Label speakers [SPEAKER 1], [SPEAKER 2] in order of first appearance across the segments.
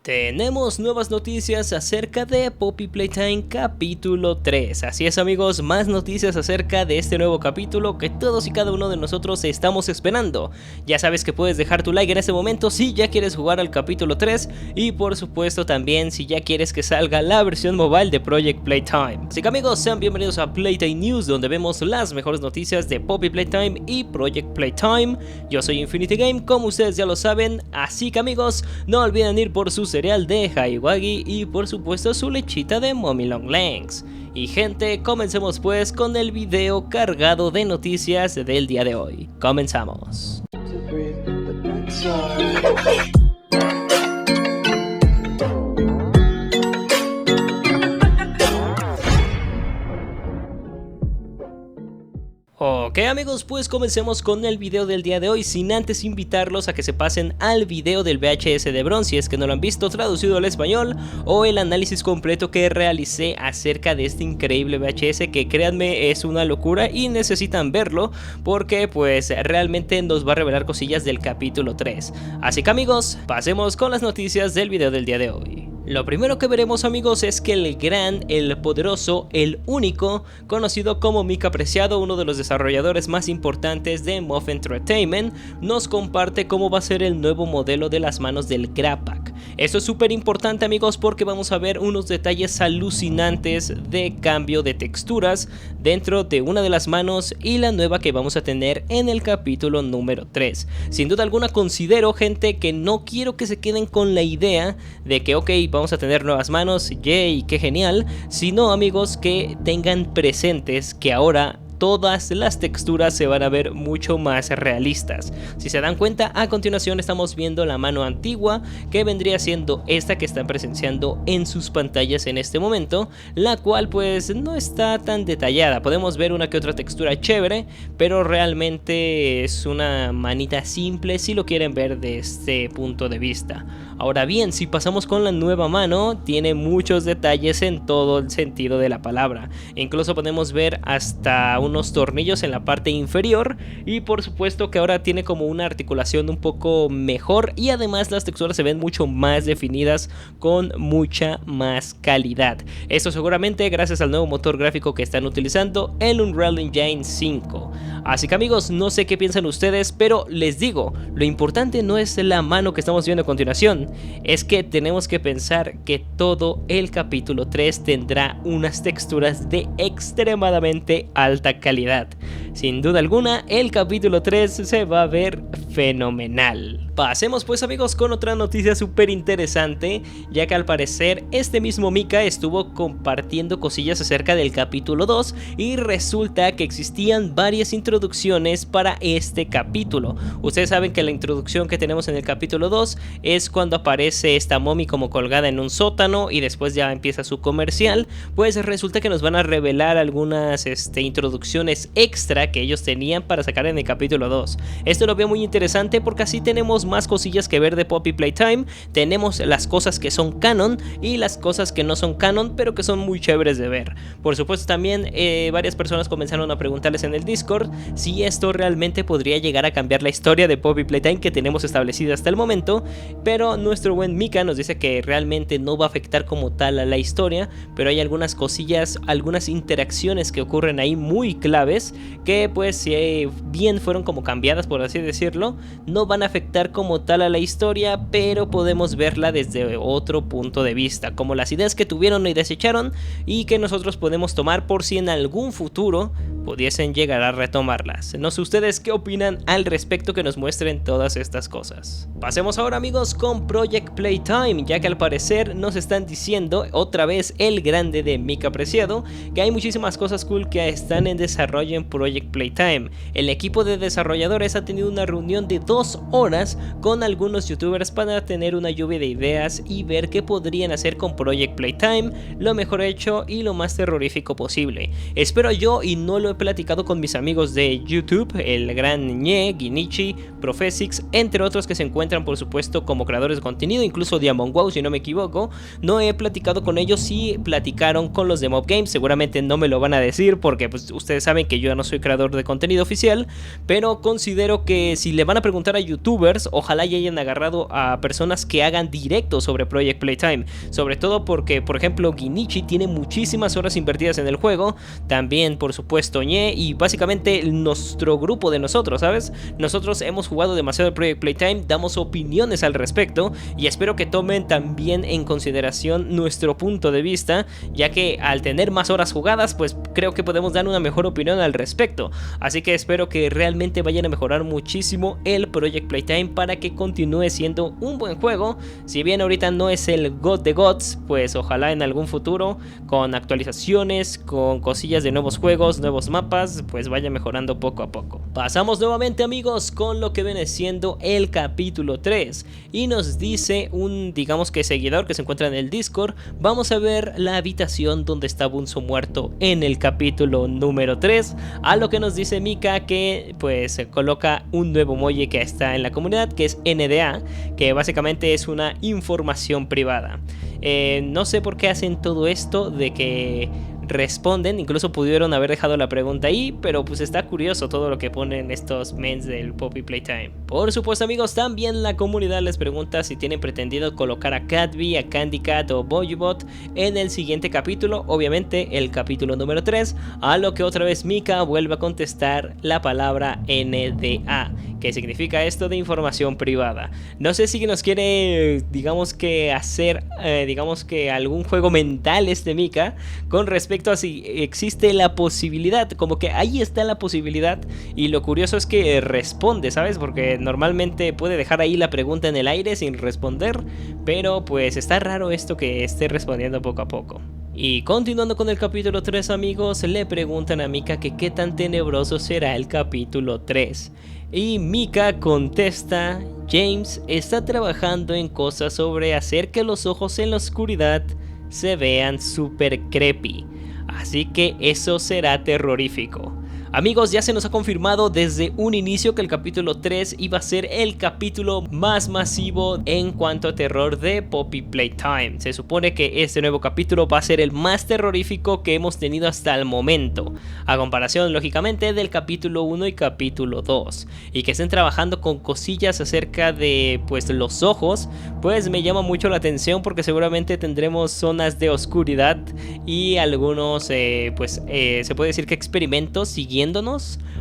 [SPEAKER 1] Tenemos nuevas noticias acerca de Poppy Playtime capítulo 3. Así es amigos, más noticias acerca de este nuevo capítulo que todos y cada uno de nosotros estamos esperando. Ya sabes que puedes dejar tu like en este momento si ya quieres jugar al capítulo 3 y por supuesto también si ya quieres que salga la versión mobile de Project Playtime. Así que amigos, sean bienvenidos a Playtime News, donde vemos las mejores noticias de Poppy Playtime y Project Playtime. Yo soy Infinity Game, como ustedes ya lo saben, así que amigos, no olviden ir por sus cereal de Haiwagi y por supuesto su lechita de Mommy Long Legs. Y gente, comencemos pues con el video cargado de noticias del día de hoy. Comenzamos. Ok amigos, pues comencemos con el video del día de hoy, sin antes invitarlos a que se pasen al video del VHS de Bron si es que no lo han visto traducido al español, o el análisis completo que realicé acerca de este increíble VHS que créanme es una locura y necesitan verlo porque pues realmente nos va a revelar cosillas del capítulo 3. Así que amigos, pasemos con las noticias del video del día de hoy. Lo primero que veremos amigos es que el gran, el poderoso, el único, conocido como Mika Preciado, uno de los desarrolladores más importantes de Muff Entertainment, nos comparte cómo va a ser el nuevo modelo de las manos del Grappak. Esto es súper importante amigos porque vamos a ver unos detalles alucinantes de cambio de texturas dentro de una de las manos y la nueva que vamos a tener en el capítulo número 3. Sin duda alguna considero gente que no quiero que se queden con la idea de que ok, vamos a tener nuevas manos, yay, qué genial, sino amigos que tengan presentes que ahora todas las texturas se van a ver mucho más realistas. Si se dan cuenta, a continuación estamos viendo la mano antigua, que vendría siendo esta que están presenciando en sus pantallas en este momento, la cual pues no está tan detallada. Podemos ver una que otra textura chévere, pero realmente es una manita simple si lo quieren ver de este punto de vista. Ahora bien, si pasamos con la nueva mano, tiene muchos detalles en todo el sentido de la palabra. Incluso podemos ver hasta unos tornillos en la parte inferior y por supuesto que ahora tiene como una articulación un poco mejor y además las texturas se ven mucho más definidas con mucha más calidad. Esto seguramente gracias al nuevo motor gráfico que están utilizando, el Unreal Engine 5. Así que amigos, no sé qué piensan ustedes, pero les digo, lo importante no es la mano que estamos viendo a continuación, es que tenemos que pensar que todo el capítulo 3 tendrá unas texturas de extremadamente alta calidad. Sin duda alguna, el capítulo 3 se va a ver fenomenal. Pasemos pues amigos con otra noticia súper interesante, ya que al parecer este mismo Mika estuvo compartiendo cosillas acerca del capítulo 2 y resulta que existían varias introducciones para este capítulo. Ustedes saben que la introducción que tenemos en el capítulo 2 es cuando aparece esta mommy como colgada en un sótano y después ya empieza su comercial. Pues resulta que nos van a revelar algunas introducciones extra que ellos tenían para sacar en el capítulo 2. Esto lo veo muy interesante porque así tenemos más cosillas que ver de Poppy Playtime. Tenemos las cosas que son canon y las cosas que no son canon pero que son muy chéveres de ver. Por supuesto también varias personas comenzaron a preguntarles en el Discord si esto realmente podría llegar a cambiar la historia de Poppy Playtime que tenemos establecida hasta el momento, pero nuestro buen Mika nos dice que realmente no va a afectar como tal a la historia, pero hay algunas cosillas, algunas interacciones que ocurren ahí muy claves que pues si bien fueron como cambiadas por así decirlo, no van a afectar como tal a la historia, pero podemos verla desde otro punto de vista, como las ideas que tuvieron y desecharon y que nosotros podemos tomar por si en algún futuro pudiesen llegar a retomarlas. No sé ustedes qué opinan al respecto, que nos muestren todas estas cosas. Pasemos ahora amigos con Project Playtime, ya que al parecer nos están diciendo otra vez el grande de Mika Preciado que hay muchísimas cosas cool que están en desarrollo en Project Playtime. El equipo de desarrolladores ha tenido una reunión de 2 horas con algunos youtubers para tener una lluvia de ideas y ver qué podrían hacer con Project Playtime lo mejor hecho y lo más terrorífico posible. Espero yo, y no lo he platicado con mis amigos de YouTube, el gran Ñe, Ginichi, Profesix, entre otros que se encuentran por supuesto como creadores de contenido, incluso Diamond Wow si no me equivoco. No he platicado con ellos, sí platicaron con los de Mob Games, seguramente no me lo van a decir porque pues ustedes saben que yo no soy creador de contenido oficial, pero considero que si le van a preguntar a youtubers ojalá ya hayan agarrado a personas que hagan directo sobre Project Playtime, sobre todo porque, por ejemplo, Ginichi tiene muchísimas horas invertidas en el juego, también por supuesto Ñe, y básicamente nuestro grupo de nosotros, ¿sabes? Nosotros hemos jugado demasiado el Project Playtime, damos opiniones al respecto y espero que tomen también en consideración nuestro punto de vista, ya que al tener más horas jugadas, pues creo que podemos dar una mejor opinión al respecto. Así que espero que realmente vayan a mejorar muchísimo el Project Playtime para que continúe siendo un buen juego. Si bien ahorita no es el God de Gods, pues ojalá en algún futuro, con actualizaciones, con cosillas de nuevos juegos, nuevos mapas, pues vaya mejorando poco a poco. Pasamos nuevamente, amigos, con lo que viene siendo el capítulo 3 y nos dice un, digamos que seguidor que se encuentra en el Discord, vamos a ver la habitación donde está Bunzo muerto en el capítulo número 3, a lo que nos dice Mika que pues se coloca un nuevo emoji que está en la comunidad, que es NDA, que básicamente es una información privada. No sé por qué hacen todo esto de que responden, incluso pudieron haber dejado la pregunta ahí, pero pues está curioso todo lo que ponen estos mens del Poppy Playtime. Por supuesto, amigos, también la comunidad les pregunta si tienen pretendido colocar a Catby, a Candy Cat o Boybot en el siguiente capítulo, obviamente el capítulo número 3, a lo que otra vez Mika vuelve a contestar la palabra NDA, que significa esto de información privada. No sé si nos quiere, digamos que hacer, digamos que algún juego mental Mika con respecto a si existe la posibilidad, como que ahí está la posibilidad, y lo curioso es que responde, ¿sabes? Porque normalmente puede dejar ahí la pregunta en el aire sin responder, pero pues está raro esto que esté respondiendo poco a poco. Y continuando con el capítulo 3, amigos, le preguntan a Mika que qué tan tenebroso será el capítulo 3. Y Mika contesta: James está trabajando en cosas sobre hacer que los ojos en la oscuridad se vean super creepy. Así que eso será terrorífico. Amigos, ya se nos ha confirmado desde un inicio que el capítulo 3 iba a ser el capítulo más masivo en cuanto a terror de Poppy Playtime. Se supone que este nuevo capítulo va a ser el más terrorífico que hemos tenido hasta el momento, a comparación lógicamente del capítulo 1 y capítulo 2. Y que estén trabajando con cosillas acerca de pues los ojos, pues me llama mucho la atención, porque seguramente tendremos zonas de oscuridad y algunos se puede decir que experimentos siguiendo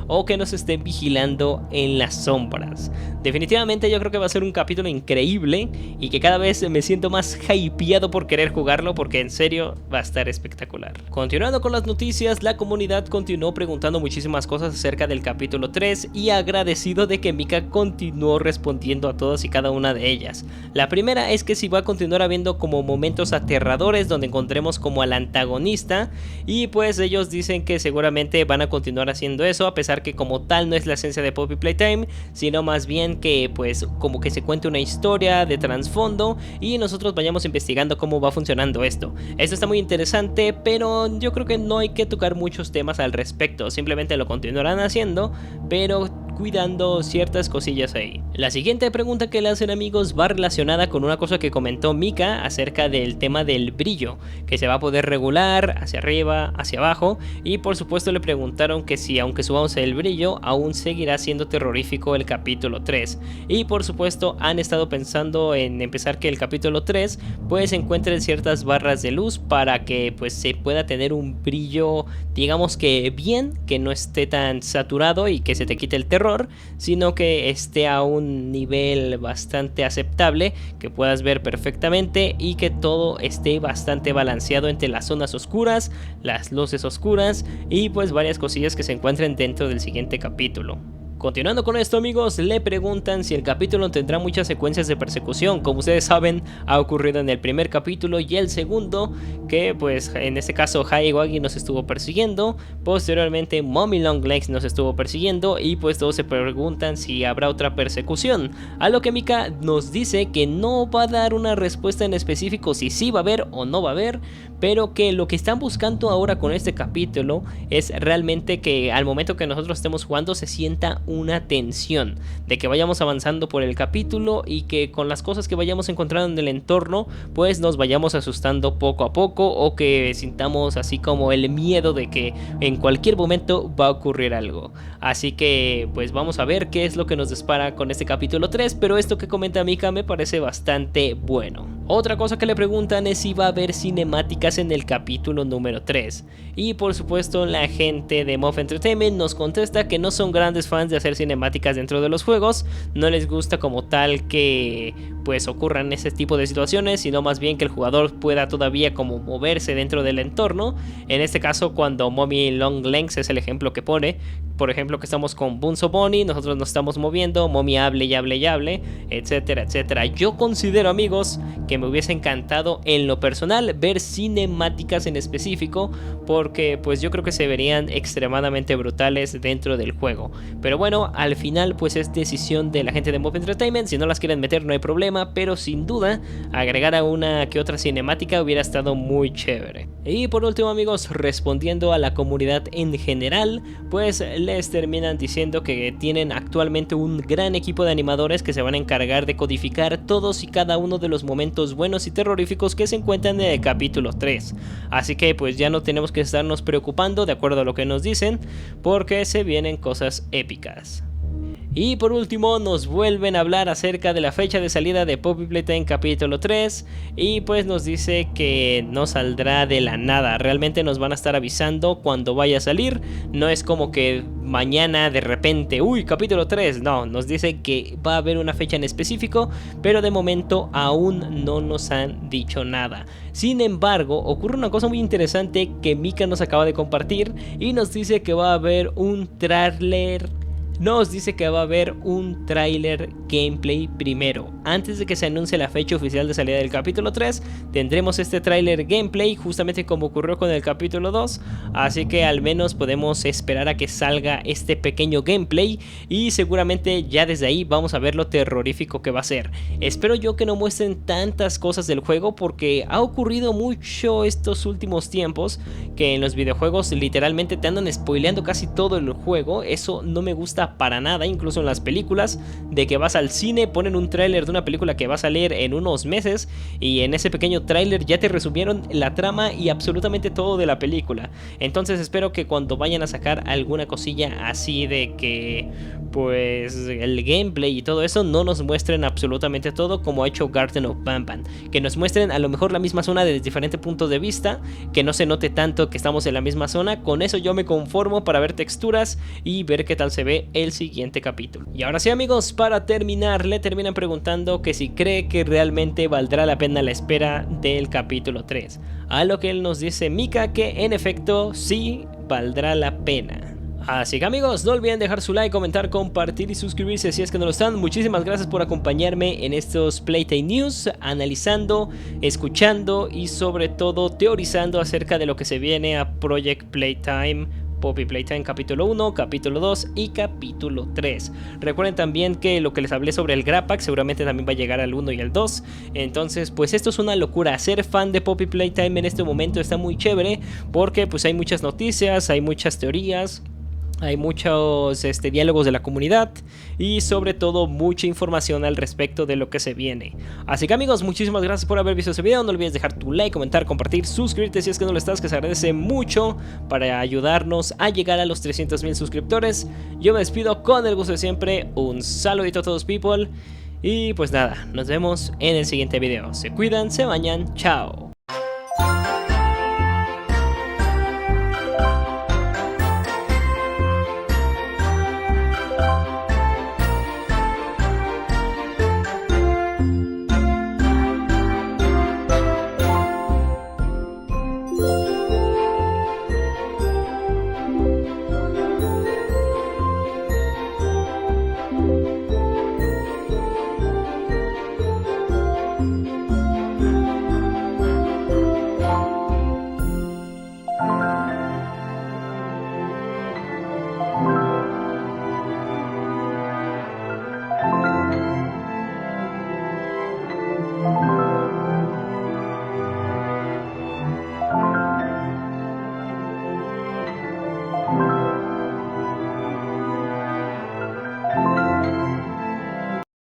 [SPEAKER 1] o que nos estén vigilando en las sombras. Definitivamente yo creo que va a ser un capítulo increíble y que cada vez me siento más hypeado por querer jugarlo, porque en serio va a estar espectacular. Continuando con las noticias, la comunidad continuó preguntando muchísimas cosas acerca del capítulo 3 y agradecido de que Mika continuó respondiendo a todas y cada una de ellas. La primera es que si va a continuar habiendo como momentos aterradores donde encontremos como al antagonista, y pues ellos dicen que seguramente van a continuar haciendo eso, a pesar que como tal no es la esencia de Poppy Playtime, sino más bien que pues como que se cuente una historia de trasfondo y nosotros vayamos investigando cómo va funcionando esto. Esto está muy interesante, pero yo creo que no hay que tocar muchos temas al respecto, simplemente lo continuarán haciendo, pero cuidando ciertas cosillas ahí. La siguiente pregunta que le hacen, amigos, va relacionada con una cosa que comentó Mika acerca del tema del brillo, que se va a poder regular hacia arriba, hacia abajo, y por supuesto le preguntaron que si aunque subamos el brillo aún seguirá siendo terrorífico el capítulo 3, y por supuesto han estado pensando en empezar que el capítulo 3 pues encuentre ciertas barras de luz para que pues se pueda tener un brillo, digamos que bien, que no esté tan saturado y que se te quite el terror, sino que esté a un nivel bastante aceptable, que puedas ver perfectamente y que todo esté bastante balanceado entre las zonas oscuras, las luces oscuras y pues varias cosillas que se encuentren dentro del siguiente capítulo. Continuando con esto, amigos, le preguntan si el capítulo tendrá muchas secuencias de persecución. Como ustedes saben, ha ocurrido en el primer capítulo y el segundo, que pues en este caso Haiwagi nos estuvo persiguiendo, posteriormente Mommy Longlegs nos estuvo persiguiendo, y pues todos se preguntan si habrá otra persecución, a lo que Mika nos dice que no va a dar una respuesta en específico si sí va a haber o no va a haber, pero que lo que están buscando ahora con este capítulo es realmente que al momento que nosotros estemos jugando se sienta una tensión, de que vayamos avanzando por el capítulo y que con las cosas que vayamos encontrando en el entorno pues nos vayamos asustando poco a poco, o que sintamos así como el miedo de que en cualquier momento va a ocurrir algo. Así que pues vamos a ver qué es lo que nos dispara con este capítulo 3, pero esto que comenta Mika me parece bastante bueno. Otra cosa que le preguntan es si va a haber cinemáticas en el capítulo número 3, y por supuesto la gente de Moff Entertainment nos contesta que no son grandes fans de hacer cinemáticas dentro de los juegos, no les gusta como tal que pues ocurran ese tipo de situaciones, sino más bien que el jugador pueda todavía como moverse dentro del entorno. En este caso, cuando Mommy Long Legs es el ejemplo que pone, por ejemplo que estamos con Bunzo Bonnie, nosotros nos estamos moviendo, Mommy hable y hable y hable, etcétera, etcétera. Yo considero, amigos, que me hubiese encantado en lo personal ver cinemáticas en específico, porque pues yo creo que se verían extremadamente brutales dentro del juego. Pero bueno, al final pues es decisión de la gente de Moff Entertainment, si no las quieren meter no hay problema, pero sin duda agregar a una que otra cinemática hubiera estado muy chévere. Y por último, amigos, respondiendo a la comunidad en general, pues les terminan diciendo que tienen actualmente un gran equipo de animadores que se van a encargar de codificar todos y cada uno de los momentos buenos y terroríficos que se encuentran en el capítulo 3. Así que pues ya no tenemos que estarnos preocupando, de acuerdo a lo que nos dicen, porque se vienen cosas épicas. Y por último nos vuelven a hablar acerca de la fecha de salida de Poppy Playtime capítulo 3, y pues nos dice que no saldrá de la nada, realmente nos van a estar avisando cuando vaya a salir, no es como que mañana de repente, uy, capítulo 3, no, nos dice que va a haber una fecha en específico, pero de momento aún no nos han dicho nada. Sin embargo, ocurre una cosa muy interesante que Mika nos acaba de compartir y nos dice que va a haber un tráiler. Nos dice que va a haber un tráiler gameplay primero. Antes de que se anuncie la fecha oficial de salida del capítulo 3, tendremos este tráiler gameplay, justamente como ocurrió con el capítulo 2. Así que al menos podemos esperar a que salga este pequeño gameplay, y seguramente ya desde ahí vamos a ver lo terrorífico que va a ser. Espero yo que no muestren tantas cosas del juego, porque ha ocurrido mucho estos últimos tiempos que en los videojuegos literalmente te andan spoileando casi todo el juego. Eso no me gusta para nada, incluso en las películas, de que vas al cine, ponen un tráiler de una película que va a salir en unos meses, y en ese pequeño tráiler ya te resumieron la trama y absolutamente todo de la película. Entonces espero que cuando vayan a sacar alguna cosilla así de que pues el gameplay y todo eso, no nos muestren absolutamente todo como ha hecho Garden of Banban, que nos muestren a lo mejor la misma zona desde diferentes puntos de vista, que no se note tanto que estamos en la misma zona. Con eso yo me conformo para ver texturas y ver qué tal se ve el siguiente capítulo. Y ahora sí, amigos, para terminar, le terminan preguntando que si cree que realmente valdrá la pena la espera del capítulo 3, a lo que él nos dice Mika que en efecto sí valdrá la pena. Así que, amigos, no olviden dejar su like, comentar, compartir y suscribirse si es que no lo están. Muchísimas gracias por acompañarme en estos Playtime News, analizando, escuchando y sobre todo teorizando acerca de lo que se viene a Project Playtime, Poppy Playtime capítulo 1, capítulo 2 y capítulo 3. Recuerden también que lo que les hablé sobre el Grappack seguramente también va a llegar al 1 y al 2. Entonces pues esto es una locura. Ser fan de Poppy Playtime en este momento está muy chévere, porque pues hay muchas noticias, hay muchas teorías, hay muchos diálogos de la comunidad y sobre todo mucha información al respecto de lo que se viene. Así que, amigos, muchísimas gracias por haber visto este video. No olvides dejar tu like, comentar, compartir, suscribirte si es que no lo estás, que se agradece mucho para ayudarnos a llegar a los 300,000 suscriptores. Yo me despido con el gusto de siempre. Un saludito a todos, people. Y pues nada, nos vemos en el siguiente video. Se cuidan, se bañan, chao.